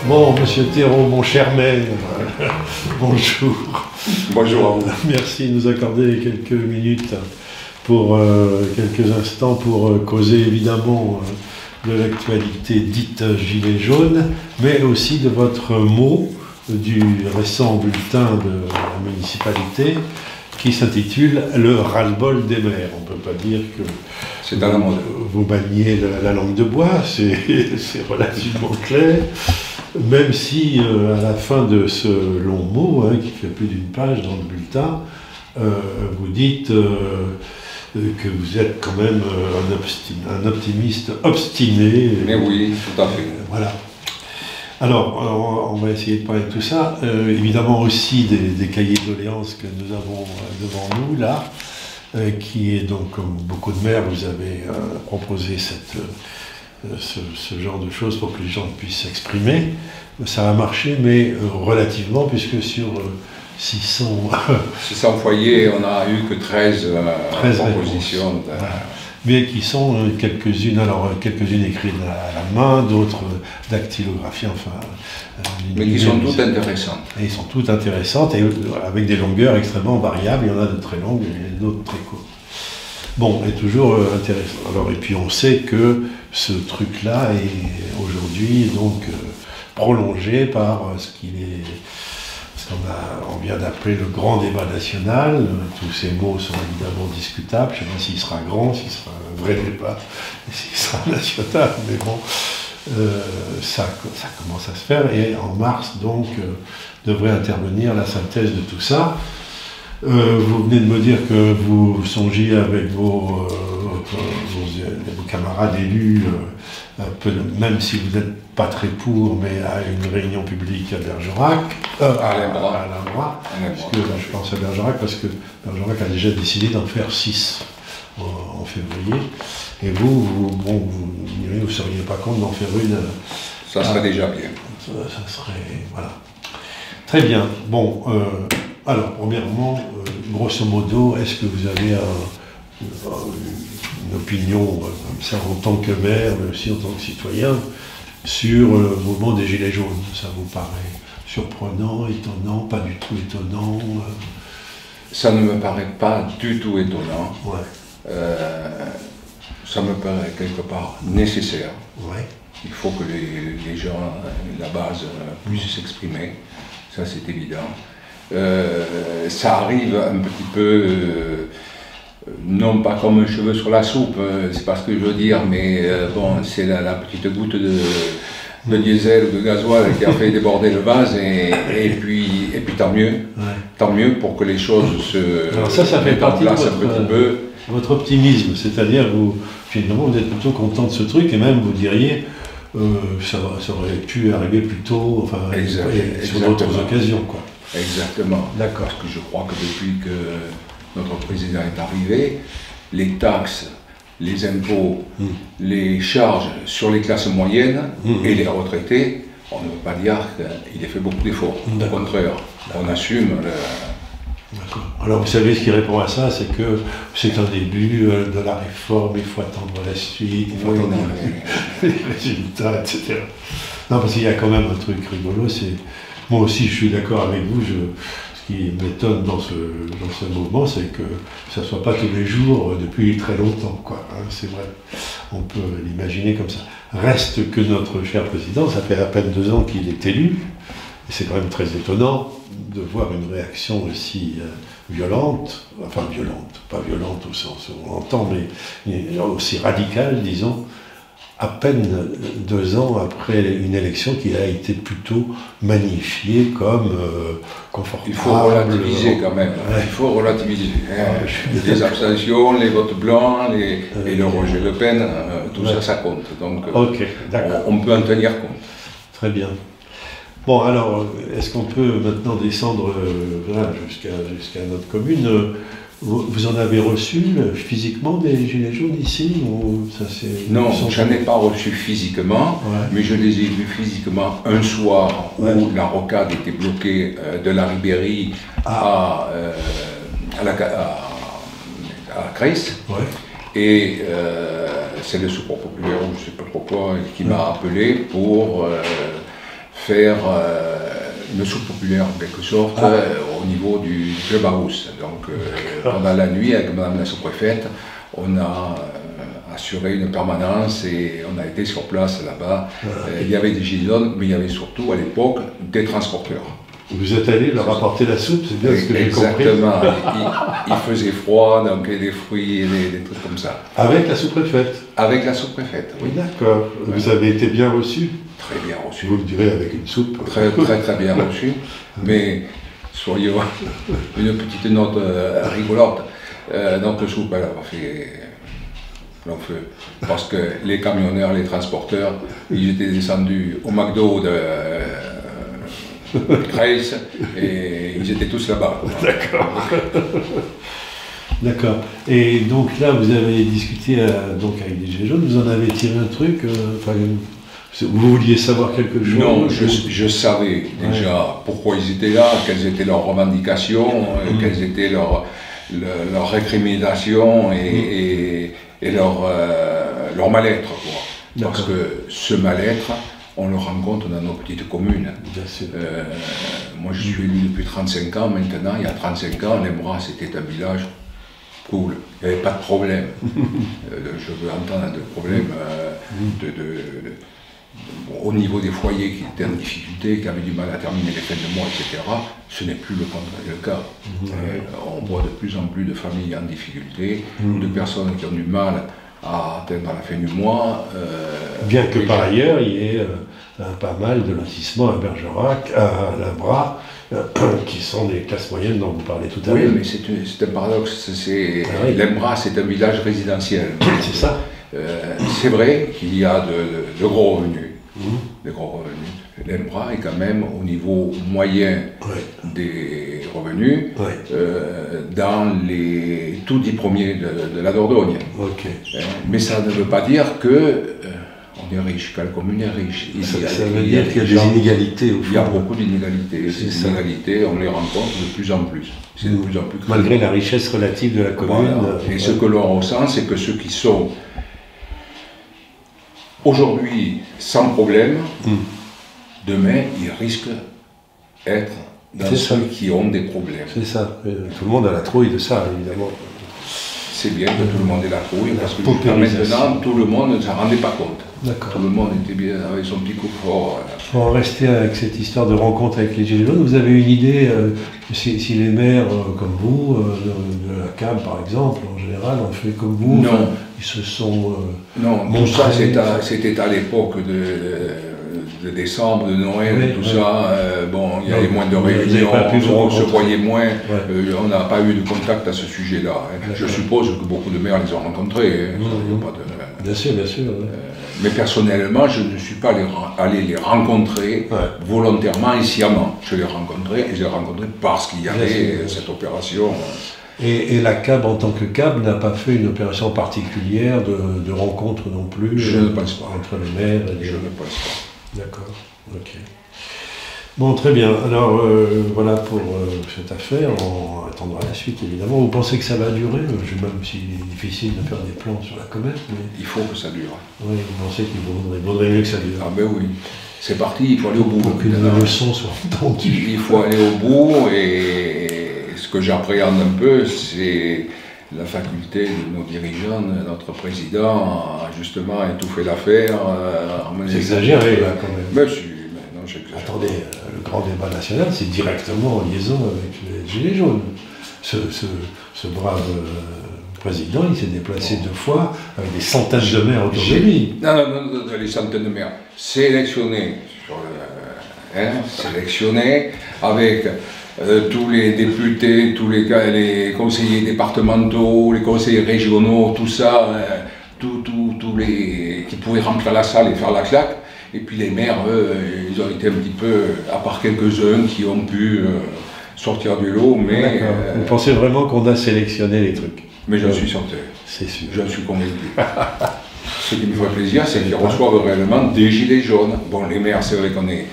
Bon, monsieur Thérault, mon cher maire, bonjour. Bonjour. Merci de nous accorder quelques minutes pour quelques instants pour causer évidemment de l'actualité dite Gilets jaunes, mais aussi de votre mot du récent bulletin de la municipalité qui s'intitule « Le ras-le-bol des maires ». On ne peut pas dire que c'est à la mode. Vous maniez la langue de bois, c'est relativement clair, même si à la fin de ce long mot, qui fait plus d'une page dans le bulletin, vous dites que vous êtes quand même un optimiste obstiné. Mais oui, tout à fait. Voilà. Alors, on va essayer de parler de tout ça. Évidemment aussi des cahiers de doléances que nous avons devant nous, là, qui est donc, comme beaucoup de maires, vous avez proposé ce genre de choses pour que les gens puissent s'exprimer. Ça a marché, mais relativement, puisque sur 600 foyers, on n'a eu que 13 propositions. Voilà. Mais qui sont quelques-unes, alors quelques-unes écrites à la main, d'autres dactylographiées, enfin... mais qui sont toutes intéressantes. Et ils sont toutes intéressantes, et avec des longueurs extrêmement variables, il y en a de très longues et d'autres très courtes. Bon, et toujours intéressant. Alors, et puis on sait que ce truc-là est aujourd'hui donc prolongé par ce qu'on vient d'appeler le grand débat national. Tous ces mots sont évidemment discutables. Je ne sais pas s'il sera grand, s'il sera un vrai débat, s'il sera national, mais bon, ça commence à se faire. Et en mars, donc, devrait intervenir la synthèse de tout ça. Vous venez de me dire que vous songiez avec vos camarades élus, même si vous n'êtes pas très pour, mais à une réunion publique à Bergerac, à l'Ambrois, parce que je pense à Bergerac, parce que Bergerac a déjà décidé d'en faire 6 en février, et vous ne seriez pas contre d'en faire une. Ça serait déjà bien. Ça serait, voilà. Très bien. Bon, alors, premièrement, grosso modo, est-ce que vous avez une opinion comme ça en tant que maire, mais aussi en tant que citoyen, sur le mouvement des Gilets jaunes? Ça vous paraît surprenant, étonnant, pas du tout étonnant? Ça ne me paraît pas du tout étonnant. Ouais. Ça me paraît quelque part nécessaire. Ouais. Il faut que les gens, la base, puissent s'exprimer. Ça, c'est évident. Ça arrive un petit peu, non pas comme un cheveu sur la soupe, c'est pas ce que je veux dire, mais bon, c'est la petite goutte de diesel ou de gasoil qui a fait déborder le vase, et puis tant mieux. Ouais. Tant mieux pour que les choses ça fait partie de votre optimisme, c'est-à-dire finalement vous êtes plutôt content de ce truc, et même vous diriez ça aurait pu arriver plus tôt, enfin, sur d'autres occasions, quoi. Exactement. D'accord. Parce que je crois que depuis que notre président est arrivé, les taxes, les impôts, les charges sur les classes moyennes et les retraités, on ne peut pas dire qu'il ait fait beaucoup d'efforts. Au contraire, on assume le... D'accord. Alors vous savez ce qui répond à ça, c'est que c'est un début de la réforme, il faut attendre la suite, il faut attendre les résultats, etc. Non, parce qu'il y a quand même un truc rigolo, c'est... Moi aussi je suis d'accord avec vous, ce qui m'étonne dans ce mouvement, c'est que ça ne soit pas tous les jours depuis très longtemps, quoi. C'est vrai, on peut l'imaginer comme ça. Reste que notre cher président, ça fait à peine 2 ans qu'il est élu, et c'est quand même très étonnant de voir une réaction aussi violente, enfin violente, pas violente au sens où on entend, mais aussi radicale, disons, à peine 2 ans après une élection qui a été plutôt magnifiée comme confortable. Il faut relativiser quand même, il faut relativiser. Les abstentions, les votes blancs, et le rejet Le Pen, tout ça compte. Donc on peut en tenir compte. Très bien. Bon, alors, est-ce qu'on peut maintenant descendre jusqu'à notre commune? Vous en avez reçu physiquement des Gilets jaunes ici, ou ça c'est... Non, je n'en ai pas reçu physiquement, mais je les ai vus physiquement un soir où la rocade était bloquée de la Ribéry à la Crèce. Et c'est le Secours populaire, ou je ne sais pas trop quoi, qui m'a appelé pour faire une soupe populaire en quelque sorte au niveau du club house. Donc pendant la nuit, avec Madame la sous-préfète, on a assuré une permanence et on a été sur place là-bas. Il y avait des gilets jaunes, mais il y avait surtout à l'époque des transporteurs. Vous êtes allé leur apporter la soupe, c'est bien ce que j'ai compris. Exactement, il faisait froid, donc des fruits, des trucs comme ça. Avec la sous-préfète? Avec la sous-préfète, oui. D'accord. Vous avez été bien reçu? Très bien reçu. Vous le direz avec une soupe. Très bien reçu, mais soyons une petite note rigolote. Notre soupe, elle a fait long feu, parce que les camionneurs, les transporteurs, ils étaient descendus au McDo de Grace et ils étaient tous là-bas. D'accord. D'accord. Et donc là, vous avez discuté donc avec des Gilets jaunes, vous en avez tiré un truc, vous vouliez savoir quelque chose? Non, je savais déjà pourquoi ils étaient là, quelles étaient leurs revendications, quelles étaient leurs récriminations et leur mal-être. Parce que ce mal-être, on le rencontre dans nos petites communes. Bien sûr. Moi, je suis élu depuis 35 ans maintenant. Il y a 35 ans, l'Embras, c'était un village cool. Il n'y avait pas de problème. Je veux entendre de problème au niveau des foyers qui étaient en difficulté, qui avaient du mal à terminer les fins de mois, etc. Ce n'est plus le cas. On voit de plus en plus de familles en difficulté, de personnes qui ont du mal à atteindre la fin du mois. Bien que par ailleurs, il y ait pas mal de lotissements à Bergerac, à l'Embras, qui sont des classes moyennes dont vous parlez tout à l'heure. Oui, mais c'est un paradoxe. L'Embras, c'est un village résidentiel. C'est ça. C'est vrai qu'il y a de gros revenus. De gros revenus. L'Embras est quand même au niveau moyen des revenus dans les tout 10 premiers de la Dordogne. Mais ça ne veut pas dire que on est riche, que la commune est riche. Ça veut dire qu'il y a des inégalités au fond. Il y a beaucoup d'inégalités. Ces inégalités, on les rencontre de plus en plus. C'est de plus en plus crédible. Malgré la richesse relative de la commune. Voilà. Et ce que l'on ressent, c'est que ceux qui sont aujourd'hui sans problème, demain, ils risquent d'être dans ceux qui ont des problèmes. C'est ça. Tout le monde a la trouille de ça, évidemment. C'est bien que tout le monde ait la trouille, parce que jusqu'à maintenant, tout le monde ne s'en rendait pas compte. Tout le monde était bien avec son petit coup fort. Pour en rester avec cette histoire de rencontre avec les Gilets jaunes, vous avez une idée, si les maires comme vous, de la CAB par exemple, en général, ont fait comme vous? Non. Ils se sont... non, tout ça c'était à l'époque de décembre, de Noël, tout ça. Bon, il y avait moins de réunions, on se voyait moins, on n'a pas eu de contact à ce sujet-là. Je suppose que beaucoup de maires les ont rencontrés. Bien sûr, bien sûr. Mais personnellement, je ne suis pas allé les rencontrer volontairement et sciemment. Je les rencontrais parce qu'il y avait cette opération. Et la CAB, en tant que CAB, n'a pas fait une opération particulière de rencontre non plus? Je ne pense pas. Entre les maires et Je ne pense pas. D'accord, ok. Bon, très bien. Alors, voilà pour cette affaire. On attendra la suite, évidemment. Vous pensez que ça va durer? Même s'il est difficile de faire des plans sur la comète. Mais... il faut que ça dure. Oui, vous pensez qu'il vaudrait mieux que ça dure? Ah ben oui. C'est parti, il faut aller au bout. Pour que les leçons soient entendues. Il faut aller au bout, et ce que j'appréhende un peu, c'est la faculté de nos dirigeants, de notre président, à justement étouffer l'affaire. C'est exagéré, là, quand même. Mais si, mais non, j'exagère. Attendez, le grand débat national, c'est directement en liaison avec les Gilets jaunes. Ce brave président, il s'est déplacé 2 fois avec des centaines de maires autour de lui. Non, les centaines de maires. Sélectionnés, sélectionnés avec tous les députés, tous les conseillers départementaux, les conseillers régionaux, tout ça, tous les qui pouvaient remplir la salle et faire la claque. Et puis les maires, eux, ils ont été un petit peu, à part quelques-uns qui ont pu sortir du lot, mais... Vous pensez vraiment qu'on a sélectionné les trucs? Mais j'en suis certain. C'est sûr. J'en suis convaincu. Ce qui me fait plaisir, c'est qu'ils reçoivent réellement des gilets jaunes. Bon, les maires, c'est vrai qu'on est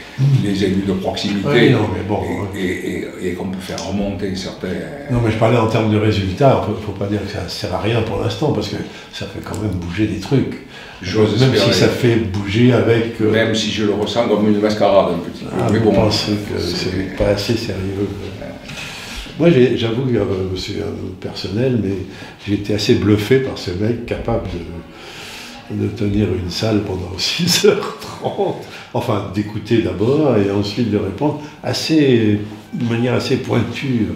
les élus de proximité, Oui, non, mais bon, et qu'on peut faire remonter certains... Non, mais je parlais en termes de résultats. Il ne faut pas dire que ça ne sert à rien pour l'instant, parce que ça fait quand même bouger des trucs. Même si ça fait bouger avec... Même si je le ressens comme une mascarade un petit peu. Mais bon, je pense que c'est pas assez sérieux. Moi, j'avoue que c'est personnel, mais j'ai été assez bluffé par ce mec capable de tenir une salle pendant 6h30. Enfin, d'écouter d'abord et ensuite de répondre de manière assez pointue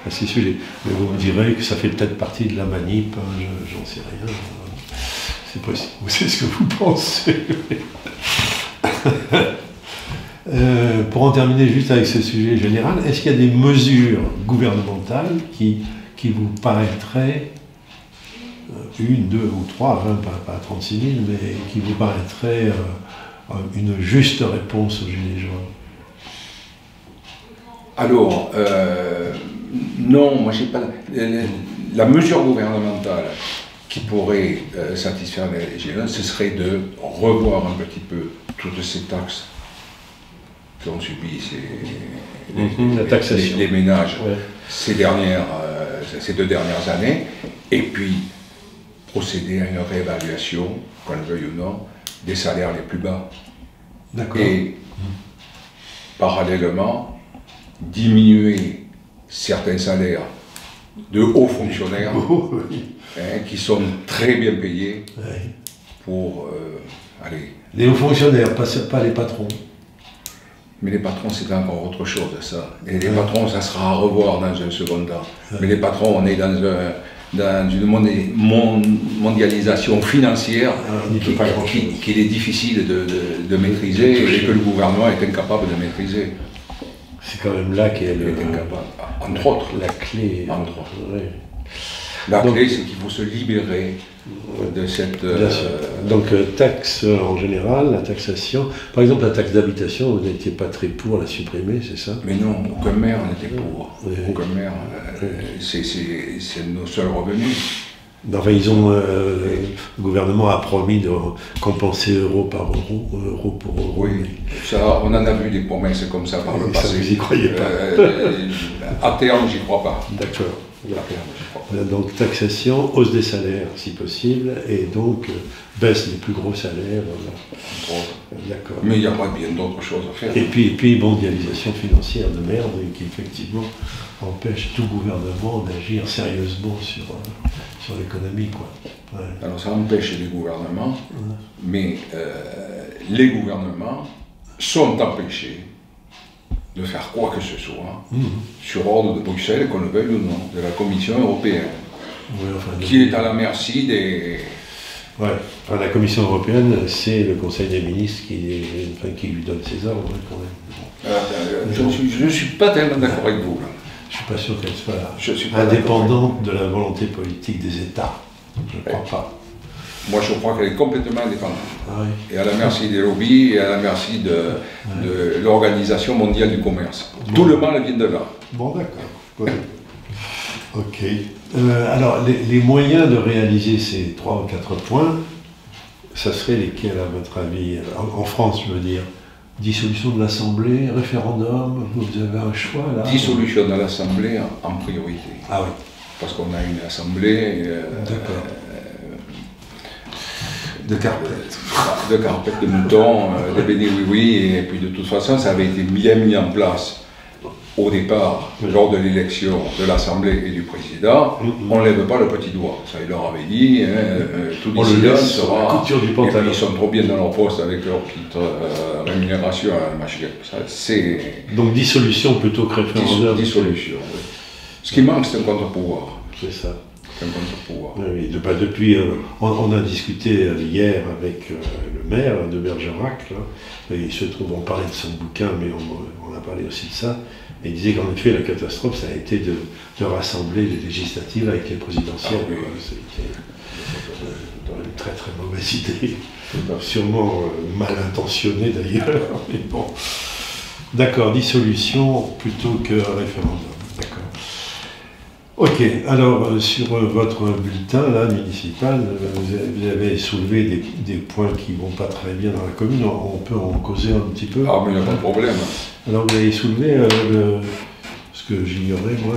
à ces sujets. Mais vous me direz que ça fait peut-être partie de la manip, hein, j'en sais rien. C'est possible. C'est ce que vous pensez. Pour en terminer juste avec ce sujet général, est-ce qu'il y a des mesures gouvernementales qui vous paraîtraient, une, deux ou trois, hein, pas 36 000, mais qui vous paraîtraient une juste réponse aux Gilets jaunes? Alors, non, moi j'ai pas... La mesure gouvernementale qui pourrait satisfaire les Gilets jaunes, ce serait de revoir un petit peu toutes ces taxes qu'ont subi les ménages ces 2 dernières années, et puis procéder à une réévaluation, qu'on le veuille ou non, des salaires les plus bas. Et parallèlement, diminuer certains salaires de hauts fonctionnaires qui sont très bien payés pour aller... Les hauts fonctionnaires, pas les patrons. Mais les patrons, c'est encore autre chose, ça. Et les patrons, ça sera à revoir dans un second temps. Mais les patrons, on est dans une mondialisation financière qu'il est difficile de maîtriser et que le gouvernement est incapable de maîtriser. C'est quand même là qu'est entre autres. La clé. Entre autres. La clé, c'est qu'il faut se libérer de cette... Donc, taxe en général, la taxation. Par exemple, la taxe d'habitation, vous n'étiez pas très pour la supprimer, c'est ça? Mais non, aucun maire n'était pour. Aucun maire. C'est nos seuls revenus. Enfin, le gouvernement a promis de compenser euro par euro, euro pour euro. Oui, ça, on en a vu des promesses comme ça par le passé. Vous n'y croyez pas? À terme, j'y crois pas. D'accord. Donc taxation, hausse des salaires si possible, et donc baisse des plus gros salaires. D'accord. Mais il y a pas bien d'autres choses à faire. Et puis mondialisation financière de merde qui effectivement empêche tout gouvernement d'agir sérieusement sur l'économie, quoi. Ouais. Alors ça empêche les gouvernements, mais les gouvernements sont empêchés de faire quoi que ce soit sur ordre de Bruxelles, qu'on le veuille ou non, de la Commission européenne, qui est à la merci des... Ouais, enfin, la Commission européenne, c'est le Conseil des ministres qui lui donne ses ordres, quand même. Je ne suis pas tellement d'accord avec vous, là. Je ne suis pas sûr qu'elle soit indépendante de la volonté politique des États. Je ne crois pas. Moi, je crois qu'elle est complètement indépendante. Ah oui. Et à la merci des lobbies, et à la merci de l'Organisation mondiale du commerce. Tout le mal vient de là. Bon, d'accord. Ouais. Ok. Alors, les moyens de réaliser ces 3 ou 4 points, ça serait lesquels, à votre avis? En France, je veux dire. Dissolution de l'Assemblée, référendum, vous avez un choix là? Dissolution de l'Assemblée en priorité. Ah oui. Parce qu'on a une Assemblée... de carpette. De carpette, de mouton, de béni oui, et puis de toute façon, ça avait été bien mis en place au départ, lors de l'élection de l'Assemblée et du Président. On ne lève pas le petit doigt. Ça, il leur avait dit, tout dissident sera... Et puis ils sont trop bien dans leur poste avec leur petite rémunération, machin. Ça, c'est... Donc dissolution plutôt que référendum. Dissolution, oui. Ce qui manque, c'est un contre-pouvoir. C'est ça. C'est un contre-pouvoir. Oui, depuis, on a discuté hier avec le maire de Bergerac, là, et il se trouve, on parlait de son bouquin, mais on a parlé aussi de ça, et il disait qu'en effet, la catastrophe, ça a été de rassembler les législatives avec les présidentielles. Oui. C'était une très très mauvaise idée, sûrement mal intentionnée d'ailleurs, mais bon. D'accord, dissolution plutôt que référendum, d'accord. Ok, alors sur votre bulletin là, municipal, vous avez soulevé des points qui ne vont pas très bien dans la commune, on peut en causer un petit peu. Ah, mais il n'y a pas de problème. Alors vous avez soulevé ce que j'ignorais moi,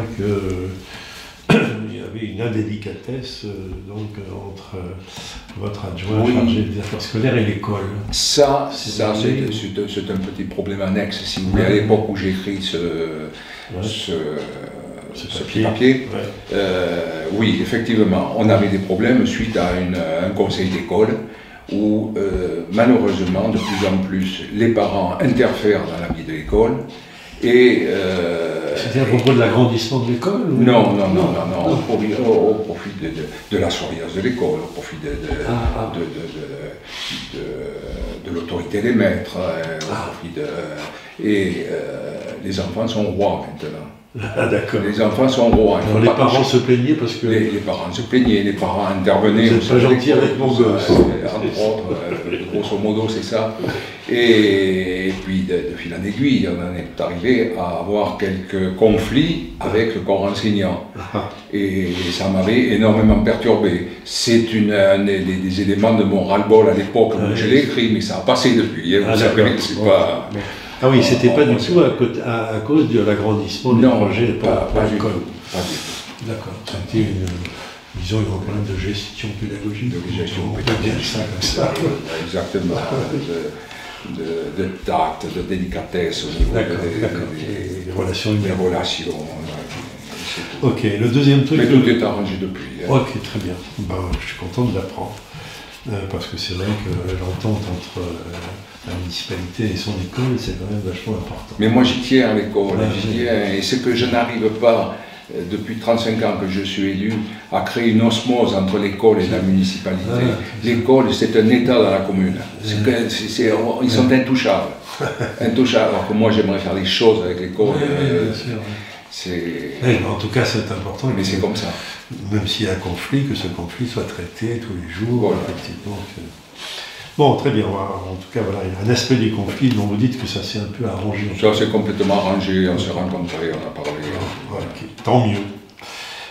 il y avait une indélicatesse donc, entre votre adjoint chargé des affaires scolaires et l'école. Ça c'est un petit problème annexe, si vous voulez, à l'époque où j'ai écrit ce petit papier. Ouais. Oui, effectivement, on avait des problèmes suite à un conseil d'école où malheureusement, de plus en plus, les parents interfèrent dans la vie de l'école. C'était à propos de l'agrandissement de l'école ou... Non, au profit de la surveillance de l'école, au profit de l'autorité des maîtres, au profit les enfants sont rois maintenant. Ah, d'accord. Les enfants sont rois. Alors, les parents se plaignaient parce que... Les parents se plaignaient, les parents intervenaient. Vous n'êtes pas gentil avec mon gosse. Entre autres, grosso modo, c'est ça. Et puis, de fil en aiguille, on en est arrivé à avoir quelques conflits avec le corps enseignant. Et ça m'avait énormément perturbé. C'est des éléments de mon ras-le-bol à l'époque où je l'ai écrit, mais ça a passé depuis. Vous savez, c'est pas... Ah oui, c'était pas du tout à cause de l'agrandissement du projet pas l'école. Pas du tout. D'accord. C'était disons, un problème de gestion pédagogique. De gestion on peut dire ça comme ça. Exactement. De tact, de délicatesse au niveau des relations humaines. Des relations. Ok, le deuxième truc. Mais tout est arrangé depuis. Ok, très bien. Ben, je suis content de l'apprendre. Parce que c'est vrai que l'entente entre la municipalité et son école, c'est quand même vachement important. Mais moi j'y tiens à l'école, et ce que je n'arrive pas, depuis 35 ans que je suis élu, à créer une osmose entre l'école et la municipalité. L'école, c'est un État dans la commune. Ils sont intouchables. Intouchables, alors que moi j'aimerais faire des choses avec l'école. En tout cas, c'est important. Mais c'est comme ça. Même s'il y a un conflit, que ce conflit soit traité tous les jours. Voilà. Effectivement. Bon, très bien. En tout cas, voilà, il y a un aspect du conflit dont vous dites que ça s'est un peu arrangé. Ça s'est complètement arrangé, on s'est rencontrés, on a parlé. Voilà, tant mieux.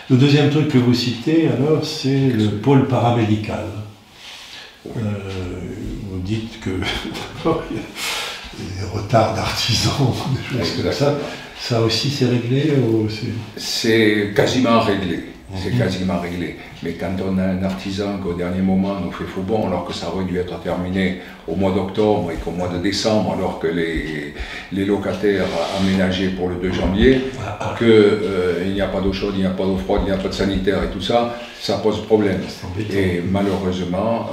Le deuxième truc que vous citez, alors, c'est le pôle paramédical. Oui. Vous dites que les retards d'artisans, des choses comme ça. Ça aussi, c'est réglé ou c'est quasiment réglé. C'est quasiment réglé. Mais quand on a un artisan qu'au dernier moment nous fait faux bon, alors que ça aurait dû être terminé au mois d'octobre et qu'au mois de décembre, alors que les locataires aménagés pour le 2 janvier, qu'il n'y a pas d'eau chaude, il n'y a pas d'eau froide, il n'y a pas de sanitaire et tout ça, ça pose problème. Et malheureusement,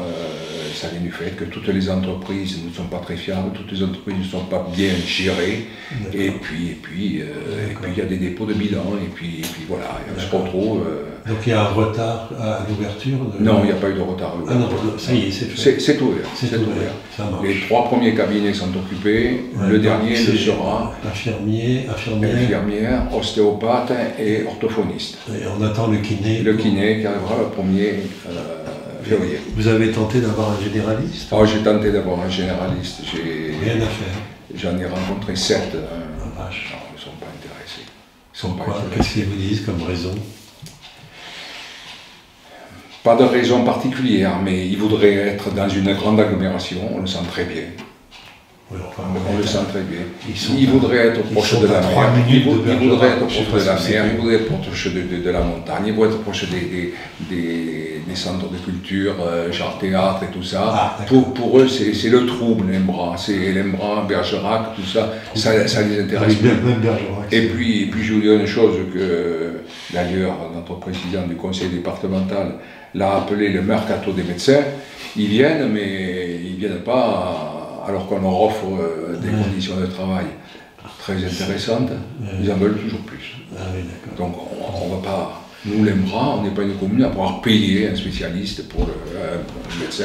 ça vient du fait que toutes les entreprises ne sont pas très fiables, toutes les entreprises ne sont pas bien gérées, et puis il y a des dépôts de bilan, et puis voilà, on se retrouve... Donc il y a un retard à l'ouverture Non, il n'y a pas eu de retard à l'ouverture. Ah non, ça y est, c'est fait. C'est ouvert. C'est ouvert. Ça marche. Les 3 premiers cabinets sont occupés, le dernier le sera. Infirmière, ostéopathe et orthophoniste. Et on attend le kiné. Le kiné qui arrivera le 1er février. Vous avez tenté d'avoir un généraliste? J'ai tenté d'avoir un généraliste. Rien à faire. J'en ai rencontré 7. Vache. Non, ils ne sont pas intéressés. Qu'est-ce qu'ils vous disent comme raison? Pas de raison particulière, mais ils voudraient être dans une grande agglomération, on le sent très bien. Oui, enfin, on le sent très bien. Ils voudraient être proches de la mer, ils voudraient être proches de la mer, ils voudraient être proches de la montagne, ils voudraient être proches des centres de culture, genre théâtre et tout ça. Pour eux, c'est le trouble, l'Embra, c'est l'Embra, Bergerac, tout ça, ça les intéresse. Et puis je vous dis une chose que, d'ailleurs, notre président du conseil départemental l'a appelé le mercato des médecins. Ils viennent, mais ils ne viennent pas alors qu'on leur offre des conditions de travail très intéressantes. Ils en veulent toujours plus. Donc on ne va pas, nous l'Embra, on n'est pas une commune à pouvoir payer un spécialiste pour un médecin.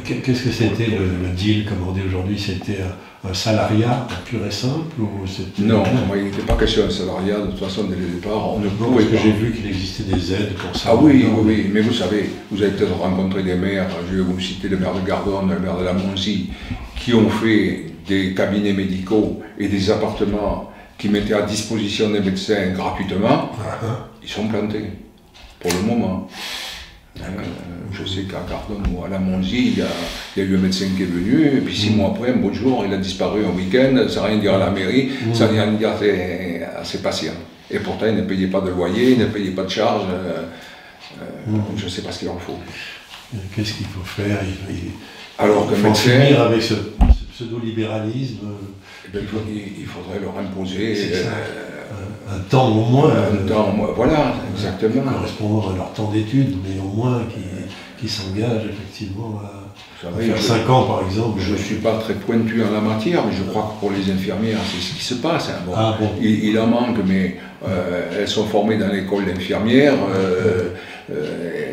Qu'est-ce que c'était le deal, comme on dit aujourd'hui? C'était un salariat pur et simple ou Non, il n'était pas question d'un salariat, de toute façon, dès le départ, on ne pouvait pas. J'ai vu qu'il existait des aides pour ça. Ah oui, mais vous savez, vous avez peut-être rencontré des maires, je vais vous citer le maire de Gardonne, le maire de la Monzie, qui ont fait des cabinets médicaux et des appartements qui mettaient à disposition des médecins gratuitement, ils sont plantés, pour le moment. Je sais qu'à Cardon ou à la Monzie, il y a eu un médecin qui est venu, et puis 6 mois après, un beau jour, il a disparu un week-end, sans rien dire à la mairie, sans rien dire à ses patients. Et pourtant, il ne payait pas de loyer, il ne payait pas de charges. Je ne sais pas ce qu'il en faut. Qu'est-ce qu'il faut faire? Alors il faut finir avec ce pseudo-libéralisme. Il faudrait leur imposer un temps au moins. Voilà, exactement. Correspondant à leur temps d'études, mais au moins qui s'engagent effectivement à faire 5 ans par exemple. Je ne suis pas très pointu en la matière, mais je crois que pour les infirmières, c'est ce qui se passe. Hein. Bon, il en manque, mais elles sont formées dans l'école d'infirmières,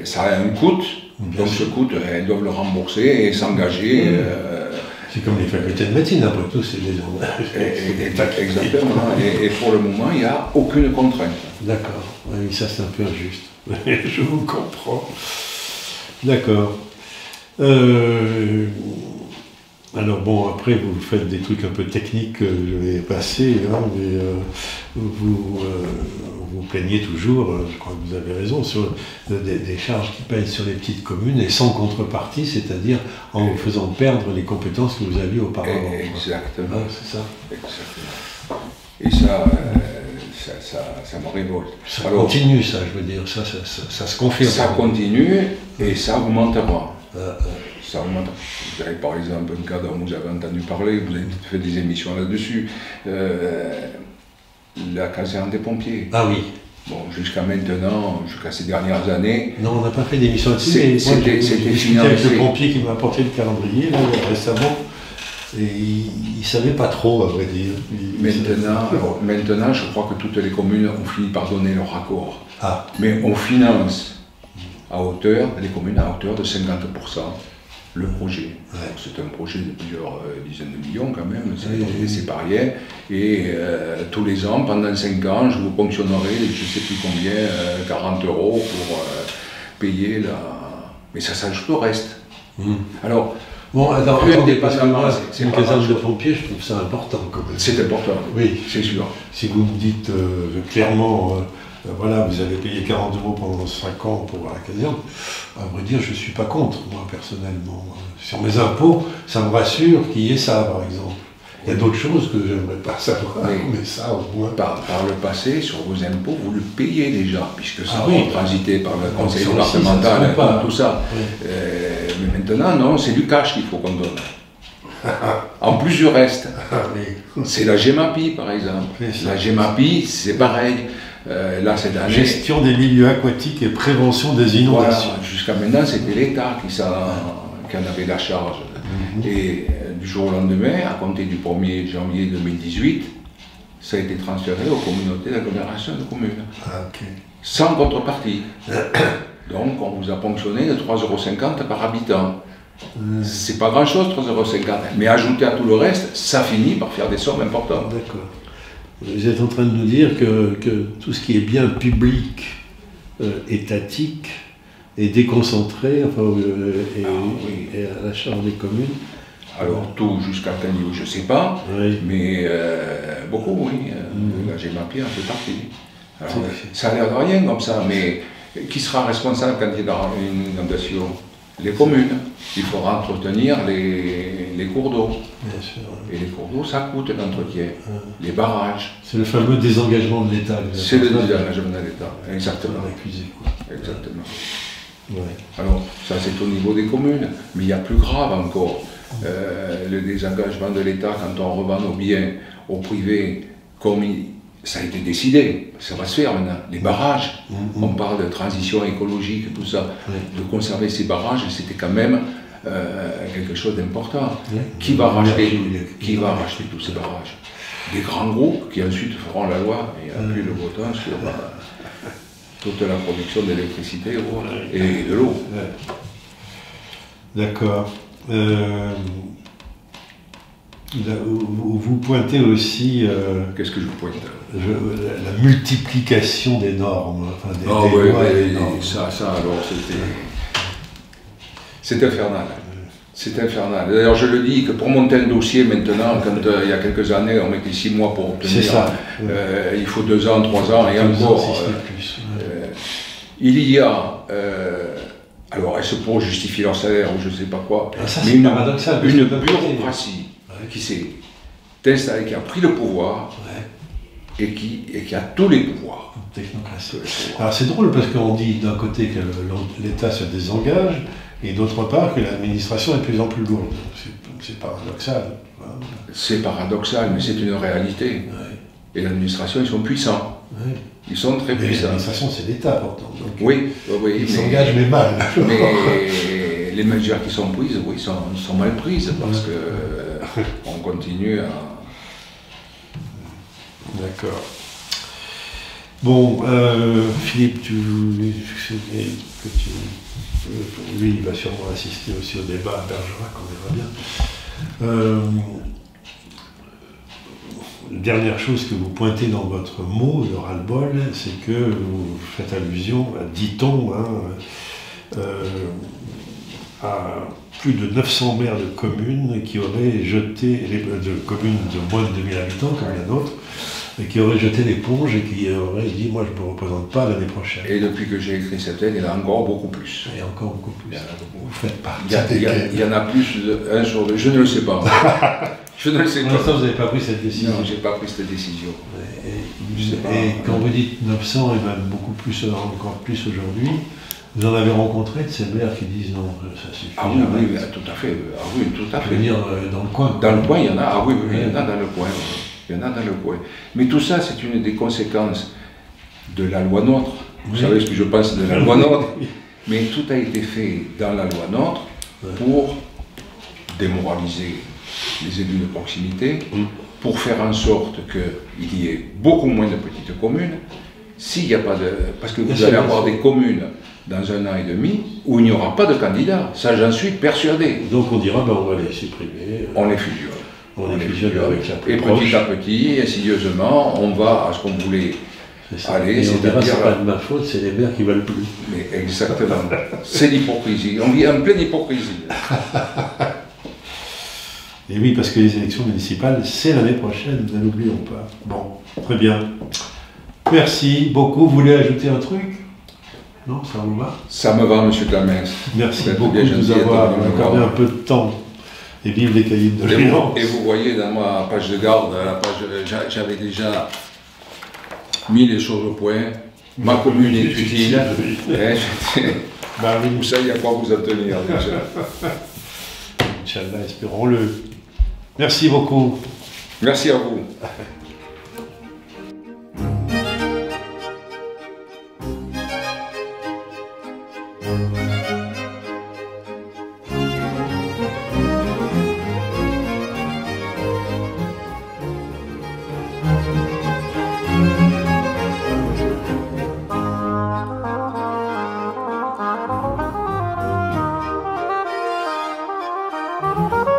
ça a un coût, donc ce coût, elles doivent le rembourser et s'engager. C'est comme les facultés de médecine, après tout, c'est des Exactement. Et pour le moment, il n'y a aucune contrainte. D'accord. Oui, ça c'est un peu injuste. Je vous comprends. D'accord. Alors bon, après vous faites des trucs un peu techniques que je vais passer, hein, mais vous plaignez toujours, je crois que vous avez raison, sur des charges qui pèsent sur les petites communes et sans contrepartie, c'est-à-dire en vous faisant perdre les compétences que vous aviez auparavant. Exactement. Ah, c'est ça. Exactement. Et ça me révolte. Ça continue, ça, je veux dire, ça se confirme. Ça continue et ça augmentera. Ça augmente. Vous avez par exemple un cas dont vous avez entendu parler, vous avez fait des émissions là-dessus, la caserne des pompiers. Ah oui. Bon, jusqu'à maintenant, jusqu'à ces dernières années... Non, on n'a pas fait d'émission là-dessus, mais c'était financé. Avec le pompier qui m'a apporté le calendrier là, récemment, et il ne savait pas trop, à vrai dire. Maintenant, je crois que toutes les communes ont fini par donner leur accord. Ah. Mais on finance les communes à hauteur de 50%. Le projet. Ouais. C'est un projet de plusieurs dizaines de millions quand même, c'est pas rien. Et tous les ans, pendant 5 ans, je vous ponctionnerai, je ne sais plus combien, 40 € pour payer la... Mais ça s'ajoute au reste. Alors, bon, attendez, parce que moi, une caserne de pompiers, je trouve ça important quand même. C'est important, oui, c'est sûr. Si vous me dites clairement... voilà, vous avez payé 40 € pendant 5 ans pour voir la caserne. À vrai dire, je ne suis pas contre, moi, personnellement. Sur mes impôts, ça me rassure qu'il y ait ça, par exemple. Il y a d'autres choses que je n'aimerais pas savoir, mais ça, au moins. Par le passé, sur vos impôts, vous le payez déjà, puisque ça a transité par le conseil départemental, tout ça. Oui. Mais maintenant, non, c'est du cash qu'il faut qu'on donne. En plus du reste. C'est la GEMAPI, par exemple. La GEMAPI, c'est pareil. Là, cette année, gestion des milieux aquatiques et prévention des inondations. Voilà, jusqu'à maintenant, c'était l'État qui en avait la charge. Et du jour au lendemain, à compter du 1er janvier 2018, ça a été transféré aux communautés d'agglomération de communes. Sans contrepartie. Donc, on vous a ponctionné de 3,50 € par habitant. C'est pas grand-chose, 3,50 €. Mais ajouté à tout le reste, ça finit par faire des sommes importantes. D'accord. Vous êtes en train de nous dire que tout ce qui est bien public, étatique, est déconcentré, enfin, et à la charge des communes. Alors tout jusqu'à quel niveau, je ne sais pas, mais beaucoup, oui. La GEMAPI en fait partie. Alors, ça a l'air de rien comme ça, mais qui sera responsable quand il y a une inondation? Les communes. Il faudra entretenir les cours d'eau. Bien sûr. Et les cours d'eau, ça coûte l'entretien. Les barrages. C'est le fameux désengagement de l'État. C'est le désengagement de l'État, exactement. Exactement. Ouais. Alors, ça c'est au niveau des communes, mais il y a plus grave encore. Le désengagement de l'État quand on revend nos biens au privé, comme ça a été décidé, ça va se faire maintenant. Les barrages, on parle de transition écologique, tout ça, de conserver ces barrages, c'était quand même quelque chose d'important. Qui va racheter tous ces barrages? Des grands groupes qui ensuite feront la loi et appuient le bouton sur toute la production d'électricité et de l'eau. D'accord. Vous pointez aussi... Qu'est-ce que je pointe? La multiplication des normes. Enfin, des lois et des normes. Ça, alors, c'est infernal. C'est infernal. D'ailleurs, je le dis que pour monter un dossier maintenant, quand il y a quelques années, on mettait 6 mois pour obtenir. C'est ça. Il faut 2 ans, 3 ans et 2 ans, encore. si ce n'est plus. Il y a, alors est-ce pour justifier leur salaire ou je ne sais pas quoi, Ça, mais c'est paradoxal. une bureaucratie qui s'est installée, qui a pris le pouvoir et qui a tous les pouvoirs. Technocratie. Alors c'est drôle parce qu'on dit d'un côté que l'État se désengage et d'autre part que l'administration est de plus en plus lourde. C'est paradoxal. C'est paradoxal, mais c'est une réalité. Et l'administration, ils sont puissants. Ils sont très puissants. L'administration, c'est l'État pourtant. Donc, oui. Ils s'engagent mais mal. Mais les mesures qui sont prises, oui, sont mal prises parce que on continue à... D'accord. Bon, Philippe, lui, il va sûrement assister aussi au débat à Bergerac, on verra bien. Dernière chose que vous pointez dans votre mot de ras-le-bol, c'est que vous faites allusion, dit-on, à plus de 900 maires de communes qui auraient jeté, de communes de moins de 2000 habitants comme la nôtre, et qui auraient jeté l'éponge et qui auraient dit « moi je ne me représente pas l'année prochaine ». Et depuis que j'ai écrit cette lettre, il y en a encore beaucoup plus. Il y a encore beaucoup plus. Vous faites partie. Il y en a plus d'un sur deux. Je ne le sais pas. Je ne le sais pas. Pour l'instant, vous n'avez pas pris cette décision. Non, je n'ai pas pris cette décision. Et quand vous dites 900 et même beaucoup plus, encore plus aujourd'hui, vous en avez rencontré de ces maires qui disent non, ça suffit. Ah oui, tout à fait. Ah oui, tout à fait. Je veux dire, dans le coin. Dans le coin, il y en a. Ah oui, il y en a dans le coin. Il y en a dans le coin. Mais tout ça, c'est une des conséquences de la loi NOTRe. Vous savez ce que je pense de la loi NOTRe. Mais tout a été fait dans la loi NOTRe pour démoraliser les élus de proximité, pour faire en sorte qu'il y ait beaucoup moins de petites communes. S'il n'y a pas de... Parce que vous allez avoir des communes dans 1 an et demi où il n'y aura pas de candidats. Ça, j'en suis persuadé. Donc on dira, ben, on va les supprimer. On les fusionne. On les fusionne avec la plus et proche. petit à petit, insidieusement, on va à ce qu'on voulait aller. Et on dira, c'est pas de ma faute, c'est les maires qui veulent plus. Mais exactement. C'est l'hypocrisie. On vit en pleine hypocrisie. Et oui, parce que les élections municipales, c'est l'année prochaine, ne l'oublions pas. Bon, très bien. Merci beaucoup. Vous voulez ajouter un truc? Non, ça vous va? Ça me va, monsieur Clamens. Merci beaucoup de nous avoir accordé un peu de temps. Et vive les cahiers de Léon. Et vous voyez dans ma page de garde, j'avais déjà mis les choses au point. Ma commune est utile. Vous savez à quoi vous en tenir déjà. Inch'Allah, espérons-le. Merci beaucoup. Merci à vous. Thank you.